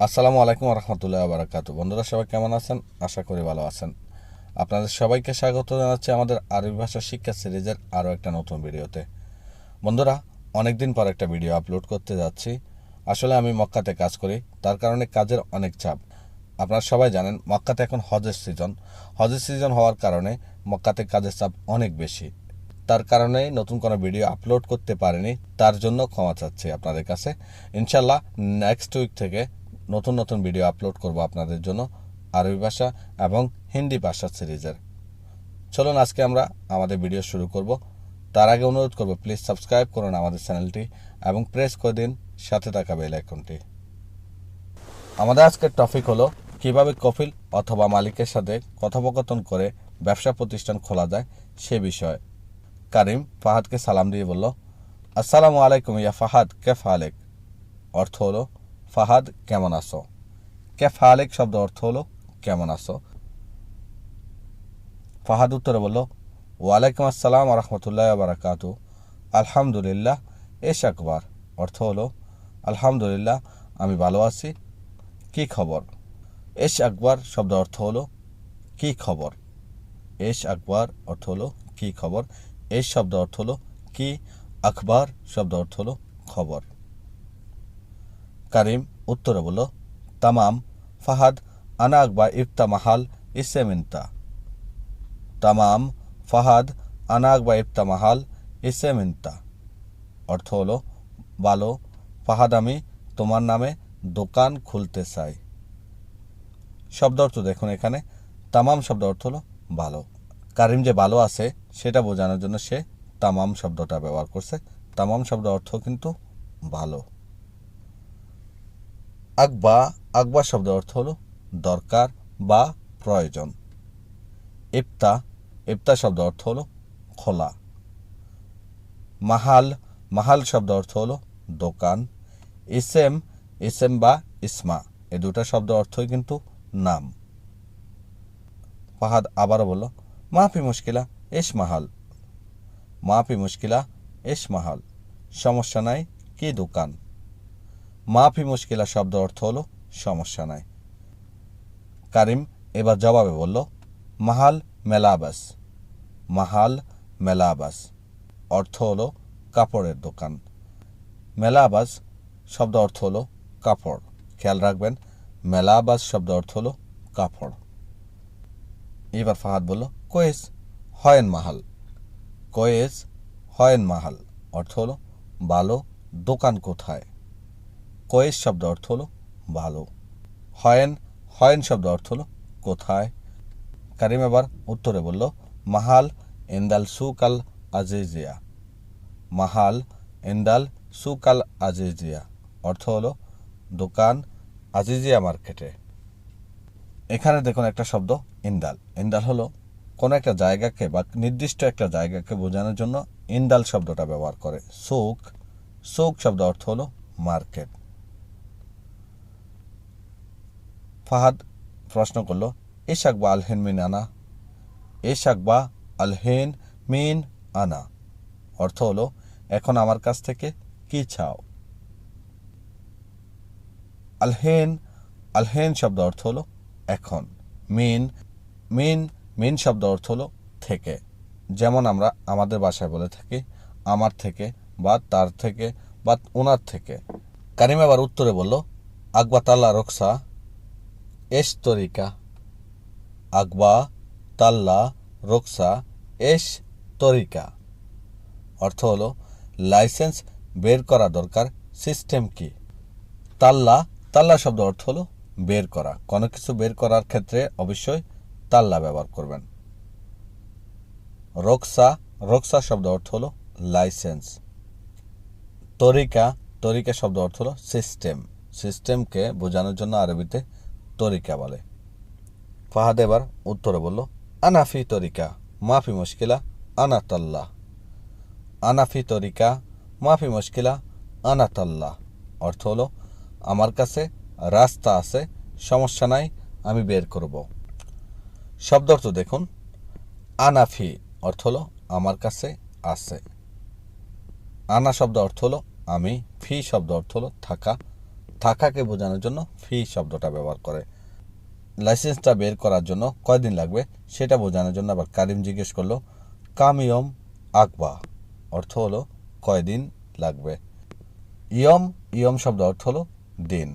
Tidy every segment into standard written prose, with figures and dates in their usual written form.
আসসালামু আলাইকুম রহমতুল্লাহ বারাকাতু। বন্ধুরা সবাই কেমন আছেন? আশা করি ভালো আছেন। আপনাদের সবাইকে স্বাগত জানাচ্ছি আমাদের আরবি ভাষা শিক্ষা সিরিজের আরও একটা নতুন ভিডিওতে। বন্ধুরা, অনেকদিন পর একটা ভিডিও আপলোড করতে যাচ্ছি। আসলে আমি মক্কাতে কাজ করি, তার কারণে কাজের অনেক চাপ। আপনারা সবাই জানেন মক্কাতে এখন হজের সিজন হওয়ার কারণে মক্কাতে কাজের চাপ অনেক বেশি। তার কারণে নতুন কোনো ভিডিও আপলোড করতে পারিনি, তার জন্য ক্ষমা চাচ্ছি আপনাদের কাছে। ইনশাল্লাহ নেক্সট উইক থেকে নতুন নতুন ভিডিও আপলোড করব আপনাদের জন্য আরবি ভাষা এবং হিন্দি ভাষা সিরিজের। চলুন আজকে আমরা আমাদের ভিডিও শুরু করব। তার আগে অনুরোধ করব, প্লিজ সাবস্ক্রাইব করুন আমাদের চ্যানেলটি এবং প্রেস করে দিন সাথে থাকা বেল আইকনটি। আমাদের আজকের টপিক হলো কিভাবে কফিল অথবা মালিকের সাথে কথোপকথন করে ব্যবসা প্রতিষ্ঠান খোলা যায় সে বিষয়ে। কারিম ফাহাদকে সালাম দিয়ে বলল, আসসালামু আলাইকুম ইয়া ফাহাদ, কেফ হালেক। অর্থ হলো, ফাহাদ কেমন আছো। কেফ হালেক শব্দ অর্থ হলো কেমন আছো। ফাহাদ উত্তরে বলল, ওয়ালাইকুম আসসালাম রহমতুল্লাহ বারাকাতু, আলহামদুলিল্লাহ এশ আকবর। অর্থ হলো, আলহামদুলিল্লাহ আমি ভালো আছি, কি খবর। এশ আকবর শব্দ অর্থ হলো কি খবর। এশ আকবর অর্থ হলো কি খবর। এশ শব্দ অর্থ হলো কি, আখবার শব্দ অর্থ হলো খবর। কারিম উত্তরে বলল, তামাম ফাহাদ আনা আকবার ইফতা মাহাল ইসেমিনতা। তামাম ফাহাদ আনা আকবার ইফতা মাহাল ইসেমিনতা। অর্থ হলো, ভালো ফাহাদ আমি তোমার নামে দোকান খুলতে চাই। শব্দ অর্থ দেখুন, এখানে তামাম শব্দ অর্থ হলো ভালো। কারিম যে ভালো আছে সেটা বোঝানোর জন্য সে তামাম শব্দটা ব্যবহার করছে। তামাম শব্দ অর্থ কিন্তু ভালো। আকবা শব্দ অর্থ হলো দরকার বা প্রয়োজন। ইফতা শব্দ অর্থ হলো খোলা। মাহাল শব্দ অর্থ হলো দোকান। ইসেম বা ইসমা, এই দুটা শব্দ অর্থই কিন্তু নাম। ফাহাদ আবারও বলল, মাফি মুশকিলা এস মাহাল। মাফি মুশকিলা এস মাহাল, সমস্যা নাই, কি দোকান। মাফি মুশকিলা শব্দ অর্থ হলো সমস্যা নাই। কারিম এবার জবাবে বলল, মাহাল মেলাবাস। মাহাল মেলাবাস অর্থ হলো কাপড়ের দোকান। মেলাবাস শব্দ অর্থ হলো কাপড়। খেয়াল রাখবেন, মেলাবাস শব্দ অর্থ হলো কাপড়। এবার ফাহাদ বলল, কোয়েস হয়েন মাহাল। কোয়েস হয়েন মাহাল অর্থ হলো ভালো, দোকান কোথায়। কোয়েস শব্দ অর্থ হলো ভালো। হয়েন শব্দ অর্থ হলো কোথায়। কারিম এবার উত্তরে বলল, মাহাল এন্দাল সুকাল আজিজিয়া। মাহাল এন্দাল সুকাল আজিজিয়া অর্থ হলো দোকান আজিজিয়া মার্কেটে। এখানে দেখুন একটা শব্দ ইন্দাল। ইন্দাল হলো কোনো একটা জায়গাকে বা নির্দিষ্ট একটা জায়গাকে বোঝানোর জন্য ইন্দাল শব্দটা ব্যবহার করে। সুক শব্দ অর্থ হলো মার্কেট। ফাহাদ প্রশ্ন করল, ইশাকবা আলহেন মিন আনা। ইশাকবা আলহেন মিন আনা অর্থ হলো এখন আমার কাছ থেকে কি চাও। আলহেন শব্দ অর্থ হলো এখন। মিন শব্দ অর্থ হলো থেকে। যেমন আমরা আমাদের ভাষায় বলে থাকি আমার থেকে বা তার থেকে বা ওনার থেকে। কারিম আবার উত্তরে বলল, আকবা তাল্লা রক্সা এস তরিকা। আকবা তাল্লা রক্সা এস তরিকা অর্থ হলো লাইসেন্স বের করা দরকার, সিস্টেম কি। তাল্লা শব্দ অর্থ হলো বের করা। কোনো কিছু বের করার ক্ষেত্রে অবশ্যই তাল্লা ব্যবহার করবেন। রক্সা শব্দ অর্থ হলো লাইসেন্স। তরিকা শব্দ অর্থ হলো সিস্টেমকে বোঝানোর জন্য আরবিতে তরিকা বলে। ফাহাদ এবার উত্তরে বলল, আনাফি তরিকা মাফি মুশকিলা আনা তাল্লা। আনাফি তরিকা মাফি মুশকিলা আনা তাল্লা অর্থ হলো আমার কাছে রাস্তা আছে, সমস্যা নাই, আমি বের করব। শব্দ অর্থ দেখুন, আনাফি অর্থ হলো আমার কাছে আছে। আনা শব্দ অর্থ হলো আমি, ফি শব্দ অর্থ হলো থাকা, থাকাকে বোঝানোর জন্য ফি শব্দটা ব্যবহার করে। লাইসেন্সটা বের করার জন্য কয়দিন লাগবে সেটা বোঝানোর জন্য আবার কারিম জিজ্ঞেস করলো কাম ইয়ম আকবা, অর্থ হলো কয়দিন লাগবে। ইয়ম ইয়ম শব্দ অর্থ হলো দিন।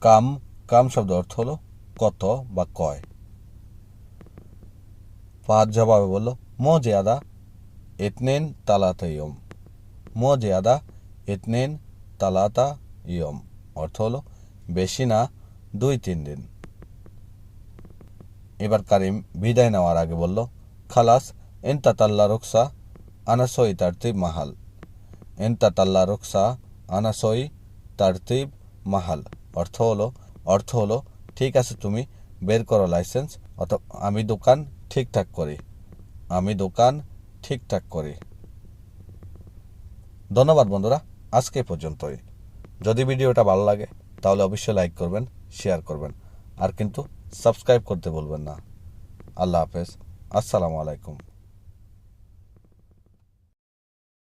কাম কাম শব্দ অর্থ হলো কত বা কয়। ফাহাদ জবাবে বলল মো জিয়াদা ইতনেন তালাতা ইয়ম, মো জিয়াদা ইতনেন তালাতা ইয়ম, অর্থ হলো বেশি না 2-3 দিন। এবার কারিম বিদায় নেওয়ার আগে বলল খালাস এনতা তাল্লা রুকসা আনাসই তারতিব মাহাল, এনতা তাল্লা রুকসা আনাসই তারতিব মাহাল, অর্থ হলো ঠিক আছে তুমি বের করো লাইসেন্স, আমি দোকান ঠিকঠাক করি, আমি দোকান ঠিকঠাক করি। ধন্যবাদ বন্ধুরা, আজকে পর্যন্তই। যদি ভিডিওটা ভালো লাগে তাহলে অবশ্যই লাইক করবেন, শেয়ার করবেন, আর কিন্তু সাবস্ক্রাইব করতে ভুলবেন না। আল্লাহ হাফেজ, আসসালামু আলাইকুম।